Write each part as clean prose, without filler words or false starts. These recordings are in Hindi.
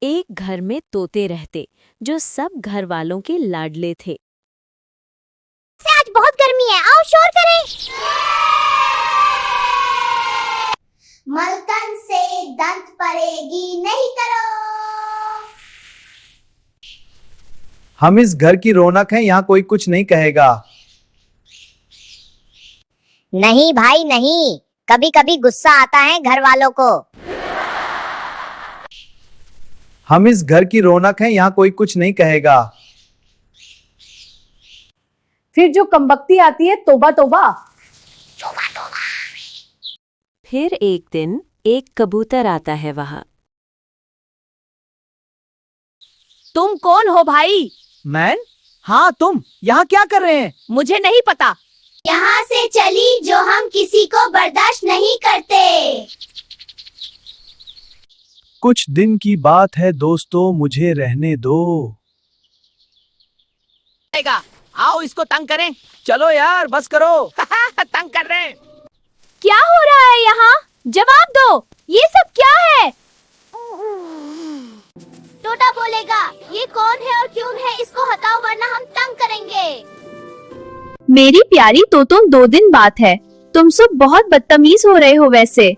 एक घर में तोते रहते जो सब घर वालों के लाडले थे। आज बहुत गर्मी है, आओ शोर करें। मलकन से दंत पड़ेगी, नहीं करो। हम इस घर की रौनक हैं, यहाँ कोई कुछ नहीं कहेगा। नहीं भाई नहीं, कभी कभी गुस्सा आता है घर वालों को। हम इस घर की रौनक हैं, यहाँ कोई कुछ नहीं कहेगा। फिर जो कमबख्ती आती है, तौबा तौबा। फिर एक दिन एक कबूतर आता है वहाँ। तुम कौन हो भाई? मैन? हाँ तुम यहाँ क्या कर रहे हैं? मुझे नहीं पता। यहाँ से चली जो हम किसी को बर्दाश्त नहीं करते। कुछ दिन की बात है दोस्तों, मुझे रहने दो। आओ इसको तंग करें। चलो यार बस करो। तंग कर रहे हैं। क्या हो रहा है यहाँ? जवाब दो, ये सब क्या है? टोटा बोलेगा, ये कौन है और क्यों है, इसको हटाओ वरना हम तंग करेंगे। मेरी प्यारी तोतों, 2 दिन बात है, तुम सब बहुत बदतमीज हो रहे हो वैसे।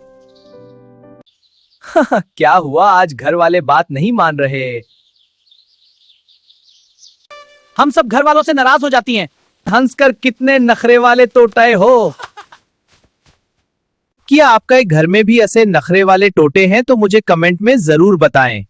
क्या हुआ, आज घर वाले बात नहीं मान रहे? हम सब घर वालों से नाराज हो जाती हैं। हंसकर कितने नखरे वाले तोते हो। क्या आपका घर में भी ऐसे नखरे वाले टोटे हैं तो मुझे कमेंट में जरूर बताएं।